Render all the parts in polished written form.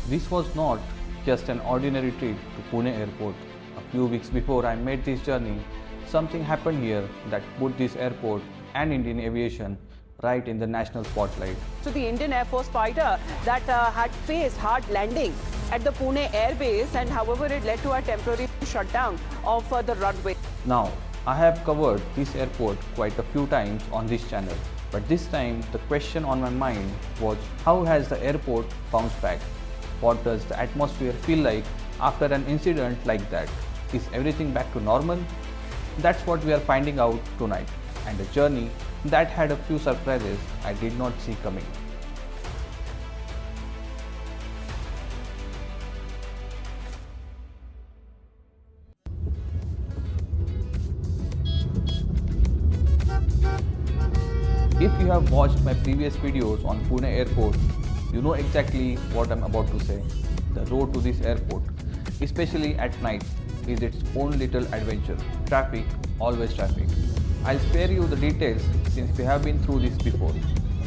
This was not just an ordinary trip to Pune Airport. A few weeks before I made this journey, something happened here that put this airport and Indian aviation right in the national spotlight. To the Indian Air Force fighter that had faced hard landing at the Pune Air Base, and however it led to a temporary shutdown of the runway. Now, I have covered this airport quite a few times on this channel, but this time the question on my mind was, how has the airport bounced back? What does the atmosphere feel like after an incident like that? Is everything back to normal? That's what we are finding out tonight, and a journey that had a few surprises I did not see coming. If you have watched my previous videos on Pune Airport, you know exactly what I'm about to say. The road to this airport, especially at night, is its own little adventure. Traffic, always traffic. I'll spare you the details since we have been through this before.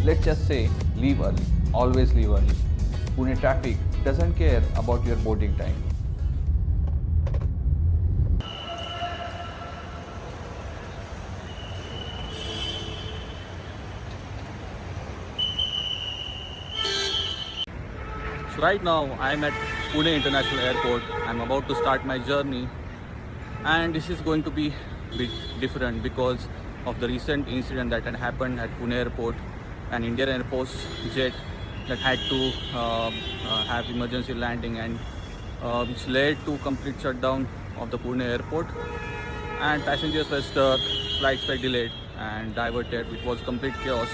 Let's just say, leave early. Always leave early. Pune traffic doesn't care about your boarding time. So right now I'm at Pune International Airport. I'm about to start my journey, and this is going to be a bit different because of the recent incident that had happened at Pune Airport. An Indian Air Force jet that had to have emergency landing, and which led to complete shutdown of the Pune Airport, and passengers were stuck, flights were delayed and diverted. It was complete chaos.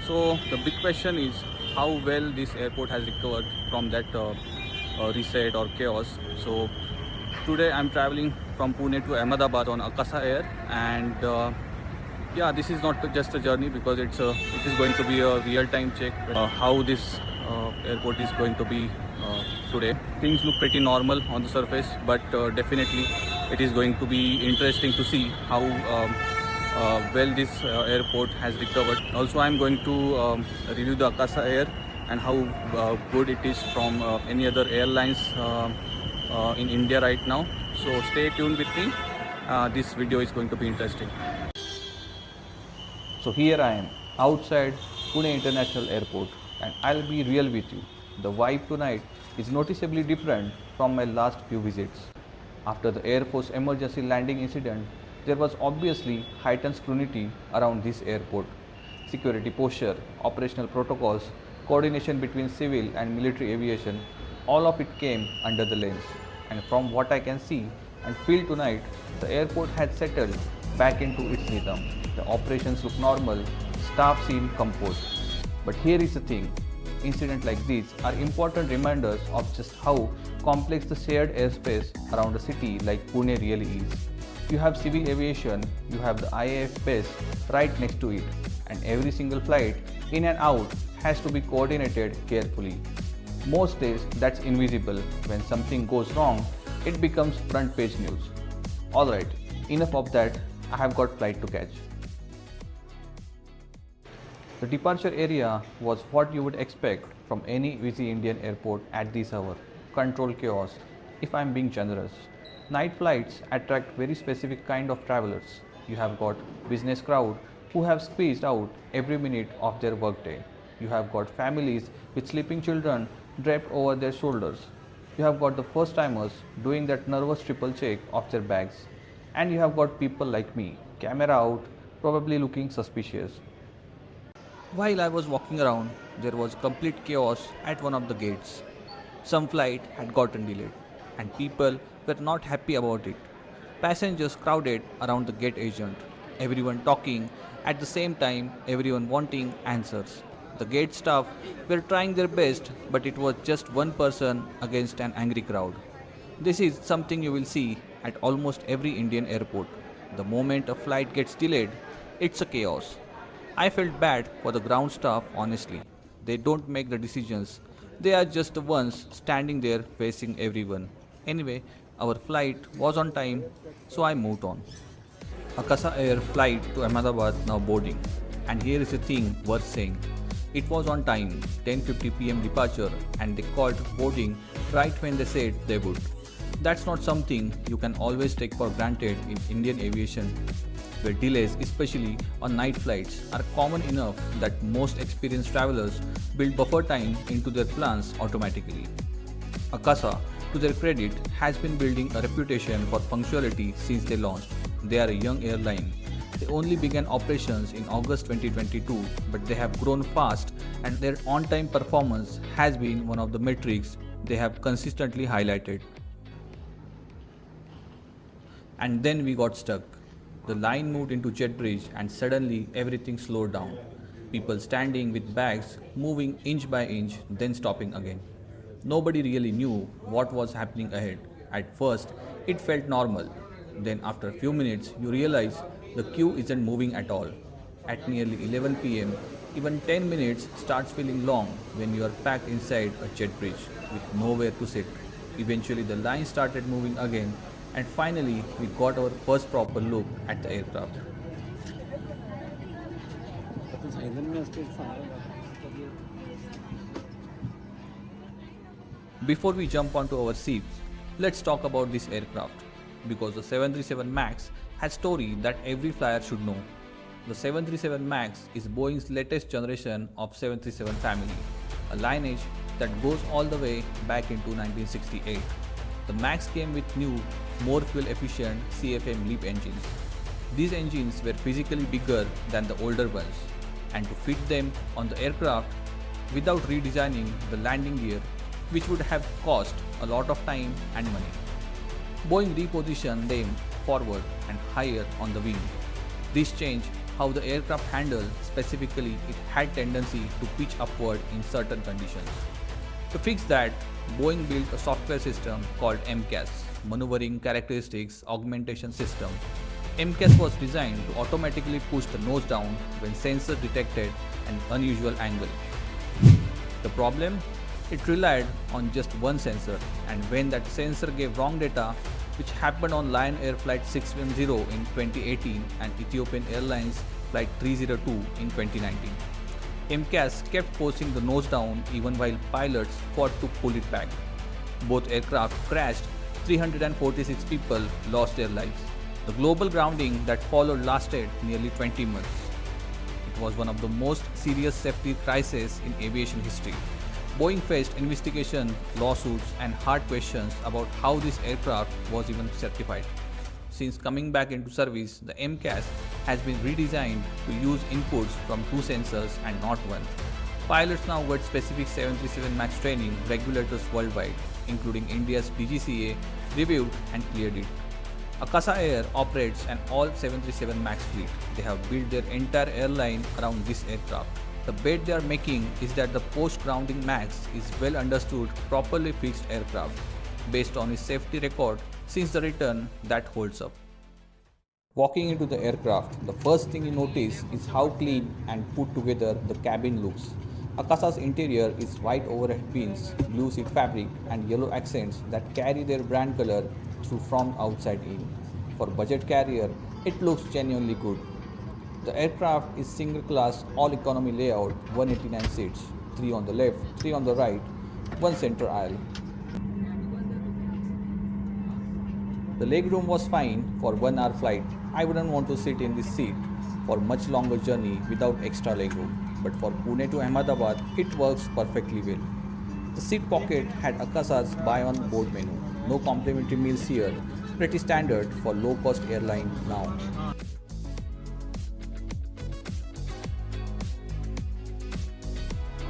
So the big question is how well this airport has recovered from that reset or chaos. So today I'm traveling from Pune to Ahmedabad on Akasa Air, and yeah, this is not just a journey because it is going to be a real-time check how this airport is going to be today. Things look pretty normal on the surface, but definitely it is going to be interesting to see how well this airport has recovered. Also, I'm going to review the Akasa Air and how good it is from any other airlines in India right now. So stay tuned with me. This video is going to be interesting. So here I am outside Pune International Airport, and I'll be real with you. The vibe tonight is noticeably different from my last few visits. After the Air Force emergency landing incident, there was obviously heightened scrutiny around this airport. Security posture, operational protocols, coordination between civil and military aviation, all of it came under the lens. And from what I can see and feel tonight, the airport had settled back into its rhythm. The operations look normal, staff seem composed. But here is the thing, incidents like these are important reminders of just how complex the shared airspace around a city like Pune really is. You have civil aviation, you have the IAF base right next to it, and every single flight in and out has to be coordinated carefully. Most days that's invisible. When something goes wrong, it becomes front page news. Alright, enough of that, I have got flight to catch. The departure area was what you would expect from any busy Indian airport at this hour. Controlled chaos, if I'm being generous. Night flights attract very specific kind of travelers. You have got business crowd who have squeezed out every minute of their workday. You have got families with sleeping children draped over their shoulders. You have got the first timers doing that nervous triple check of their bags. And you have got people like me, camera out, probably looking suspicious. While I was walking around, there was complete chaos at one of the gates. Some flight had gotten delayed, and people were not happy about it. Passengers crowded around the gate agent, everyone talking at the same time, everyone wanting answers. The gate staff were trying their best, but it was just one person against an angry crowd. This is something you will see at almost every Indian airport. The moment a flight gets delayed, it's a chaos. I felt bad for the ground staff, honestly. They don't make the decisions. They are just the ones standing there facing everyone. Anyway, our flight was on time, so I moved on. Akasa Air flight to Ahmedabad now boarding. And here is a thing worth saying. It was on time, 10:50 p.m. departure, and they called boarding right when they said they would. That's not something you can always take for granted in Indian aviation, where delays, especially on night flights, are common enough that most experienced travelers build buffer time into their plans automatically. Akasa, to their credit, has been building a reputation for punctuality since they launched. They are a young airline. They only began operations in August 2022, but they have grown fast and their on-time performance has been one of the metrics they have consistently highlighted. And then we got stuck. The line moved into jet bridge and suddenly everything slowed down. People standing with bags, moving inch by inch, then stopping again. Nobody really knew what was happening ahead. At first, it felt normal. Then, after a few minutes, you realize the queue isn't moving at all. At nearly 11 pm, even 10 minutes starts feeling long when you are packed inside a jet bridge with nowhere to sit. Eventually, the line started moving again, and finally, we got our first proper look at the aircraft. Before we jump onto our seats, let's talk about this aircraft because the 737 MAX has story that every flyer should know. The 737 MAX is Boeing's latest generation of 737 family, a lineage that goes all the way back into 1968. The MAX came with new, more fuel-efficient CFM LEAP engines. These engines were physically bigger than the older ones, and to fit them on the aircraft without redesigning the landing gear, which would have cost a lot of time and money. Boeing repositioned them forward and higher on the wing. This changed how the aircraft handled, specifically it had tendency to pitch upward in certain conditions. To fix that, Boeing built a software system called MCAS, Maneuvering Characteristics Augmentation System. MCAS was designed to automatically push the nose down when sensors detected an unusual angle. The problem? It relied on just one sensor, and when that sensor gave wrong data, which happened on Lion Air Flight 610 in 2018 and Ethiopian Airlines Flight 302 in 2019. MCAS kept forcing the nose down even while pilots fought to pull it back. Both aircraft crashed, 346 people lost their lives. The global grounding that followed lasted nearly 20 months. It was one of the most serious safety crises in aviation history. Boeing faced investigation, lawsuits, and hard questions about how this aircraft was even certified. Since coming back into service, the MCAS has been redesigned to use inputs from two sensors and not one. Pilots now get specific 737 MAX training regulators worldwide, including India's DGCA, reviewed and cleared it. Akasa Air operates an all 737 MAX fleet. They have built their entire airline around this aircraft. The bet they are making is that the post-grounding MAX is well understood, properly fixed aircraft. Based on its safety record since the return, that holds up. Walking into the aircraft, the first thing you notice is how clean and put together the cabin looks. Akasa's interior is white overhead bins, blue seat fabric, and yellow accents that carry their brand color through from outside in. For budget carrier, it looks genuinely good. The aircraft is single class all economy layout, 189 seats, 3 on the left, 3 on the right, 1 center aisle. The legroom was fine for 1 hour flight. I wouldn't want to sit in this seat for much longer journey without extra legroom, but for Pune to Ahmedabad, it works perfectly well. The seat pocket had Akasa's buy on board menu. No complimentary meals here, pretty standard for low cost airline now.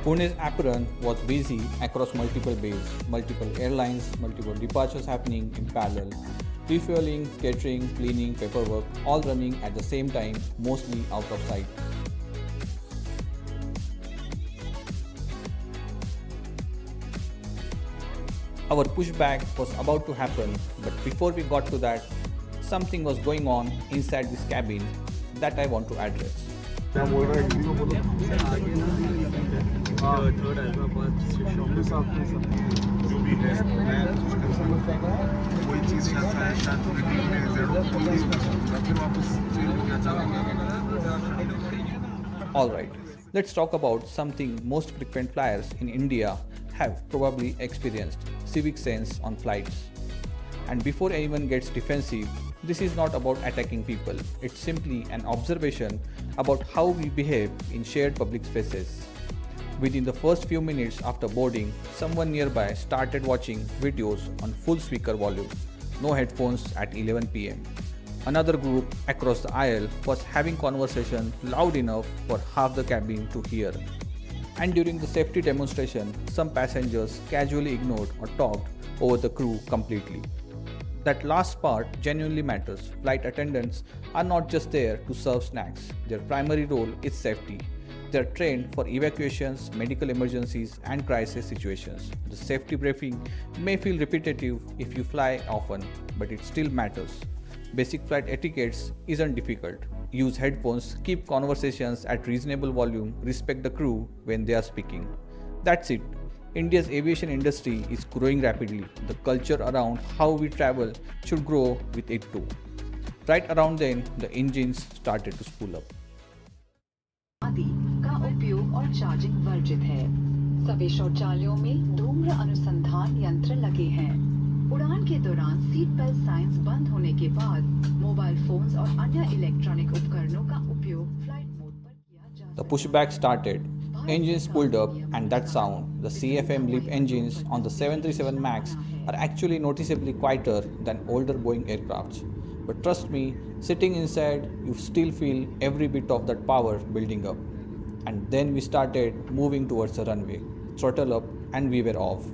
Pune's apron was busy across multiple bays, multiple airlines, multiple departures happening in parallel. Refueling, catering, cleaning, paperwork, all running at the same time, mostly out of sight. Our pushback was about to happen, but before we got to that, something was going on inside this cabin that I want to address. Alright, Let's talk about something most frequent flyers in India have probably experienced: civic sense on flights. And before anyone gets defensive, this is not about attacking people, it's simply an observation about how we behave in shared public spaces. Within the first few minutes after boarding, someone nearby started watching videos on full speaker volume, no headphones at 11 pm. Another group across the aisle was having conversation loud enough for half the cabin to hear. And during the safety demonstration, some passengers casually ignored or talked over the crew completely. That last part genuinely matters. Flight attendants are not just there to serve snacks, their primary role is safety. They are trained for evacuations, medical emergencies, and crisis situations. The safety briefing may feel repetitive if you fly often, but it still matters. Basic flight etiquettes isn't difficult. Use headphones, keep conversations at reasonable volume, respect the crew when they are speaking. That's it. India's aviation industry is growing rapidly. The culture around how we travel should grow with it too. Right around then, the engines started to spool up. आदि का उपयोग और charging वर्जित है। सभी शौचालयों में धूम्र अनुसंधान यंत्र लगे हैं। उड़ान के दौरान सीट बेल्ट साइंस बंद होने के बाद मोबाइल फोन्स और अन्य इलेक्ट्रॉनिक उपकरणों का उपयोग फ्लाइट मोड पर किया जा सकता है। The pushback started. Engines pulled up, and that sound, the CFM LEAP engines on the 737 MAX, are actually noticeably quieter than older Boeing aircrafts. But trust me, sitting inside, you still feel every bit of that power building up. And then we started moving towards the runway. Throttle up, and we were off.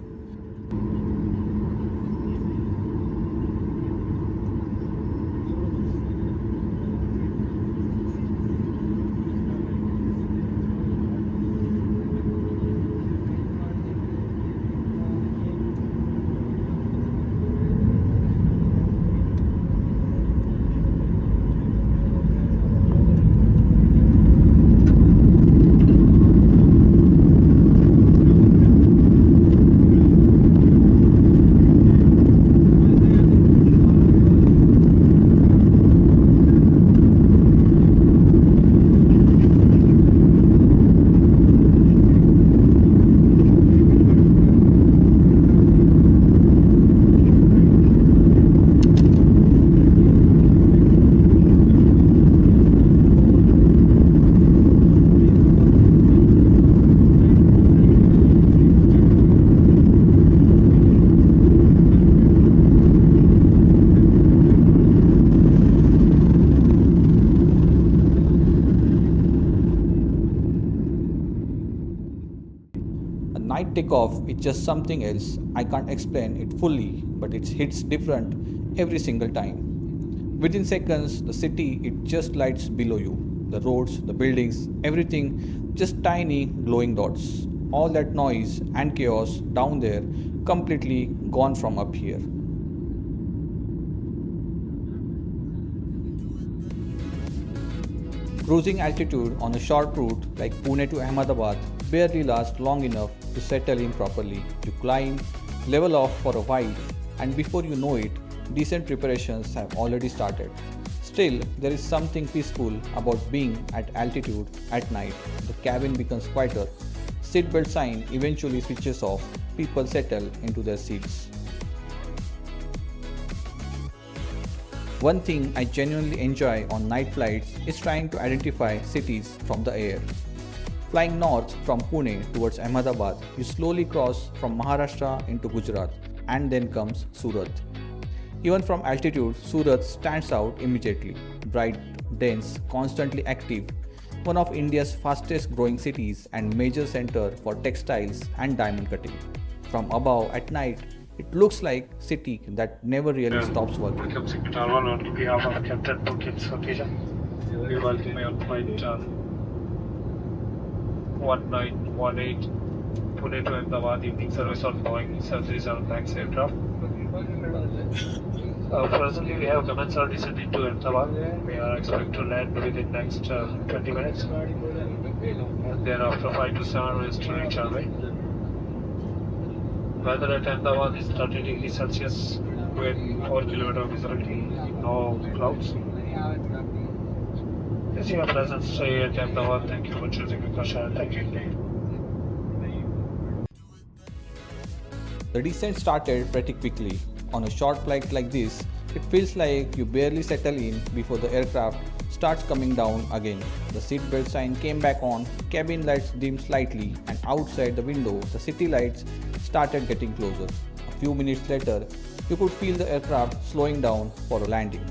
Night takeoff is just something else. I can't explain it fully, but it hits different every single time. Within seconds, the city it just lights below you. The roads, the buildings, everything just tiny glowing dots. All that noise and chaos down there completely gone from up here. Cruising altitude on a short route like Pune to Ahmedabad barely lasts long enough to settle in properly. You climb, level off for a while, and before you know it, decent preparations have already started. Still, there is something peaceful about being at altitude at night. The cabin becomes quieter. Seatbelt sign eventually switches off. People settle into their seats. One thing I genuinely enjoy on night flights is trying to identify cities from the air. Flying north from Pune towards Ahmedabad, you slowly cross from Maharashtra into Gujarat, and then comes Surat. Even from altitude, Surat stands out immediately. Bright, dense, constantly active, one of India's fastest growing cities and major center for textiles and diamond cutting. From above at night, it looks like a city that never really stops working. Welcome Secretary 1 on behalf of Captain Pulkit Station. We welcome you on flight 1918 Pune to Ahmedabad evening service on Boeing 737 MAX aircraft. Presently we have commenced our descent into Ahmedabad. We are expected to land within next 20 minutes. And then after 5 to 7 minutes to reach our way. Weather at Ahmedabad is 30 degrees Celsius with 4 km visibility, no clouds. It's your pleasant stay at Ahmedabad. Thank you for choosing Akasa Air. Thank you. The descent started pretty quickly. On a short flight like this, it feels like you barely settle in before the aircraft starts coming down again. The seatbelt sign came back on, cabin lights dimmed slightly, and outside the window, the city lights started getting closer. A few minutes later, you could feel the aircraft slowing down for a landing.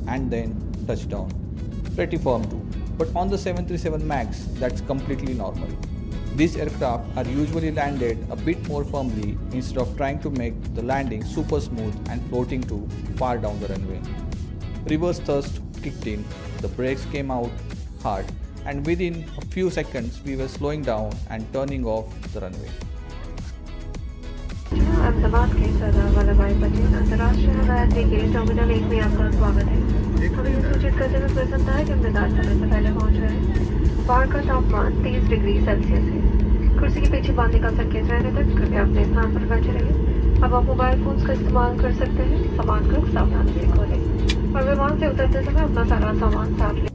And then touchdown. Pretty firm too. But on the 737 MAX, that's completely normal. These aircraft are usually landed a bit more firmly instead of trying to make the landing super smooth and floating too far down the runway. Reverse thrust kicked in, the brakes came out hard, and within a few seconds we were slowing down and turning off the runway. Ahmedabad के सरदार वल्लभभाई पटेल अंतर्राष्ट्रीय हवाई अड्डे के terminal 1 में आपका स्वागत है। हमें यह सूचित करते हुए प्रसन्नता है कि हम निर्धारित समय से पहले पहुंच रहे हैं। बाहर का तापमान 30 डिग्री सेल्सियस है। कुर्सी के पीछे बांधने का संकेत रहने तक कृपया अपने स्थान पर बैठे रहिए। अब आप मोबाइल फोन्स का इस्तेमाल कर सकते हैं। सामान को सावधानी से खोलें और विमान से उतरते समय अपना सारा सामान साथ लें।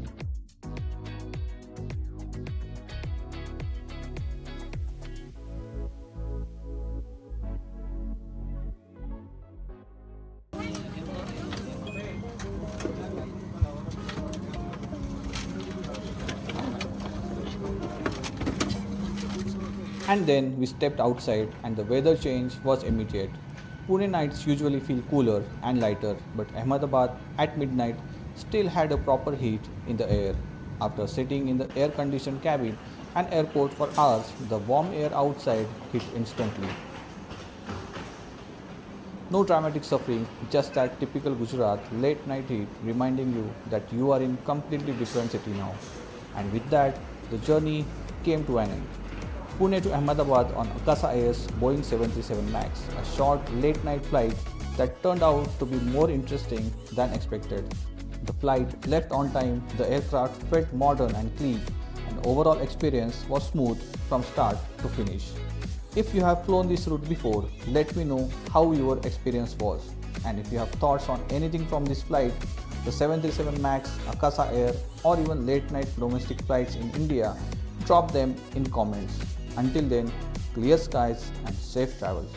And then we stepped outside and the weather change was immediate. Pune nights usually feel cooler and lighter, but Ahmedabad at midnight still had a proper heat in the air. After sitting in the air-conditioned cabin and airport for hours, the warm air outside hit instantly. No dramatic suffering, just that typical Gujarat late night heat reminding you that you are in completely different city now. And with that, the journey came to an end. Pune to Ahmedabad on Akasa Air's Boeing 737 MAX, a short late night flight that turned out to be more interesting than expected. The flight left on time, the aircraft felt modern and clean, and overall experience was smooth from start to finish. If you have flown this route before, let me know how your experience was. And if you have thoughts on anything from this flight, the 737 MAX, Akasa Air, or even late night domestic flights in India, drop them in comments. Until then, clear skies and safe travels.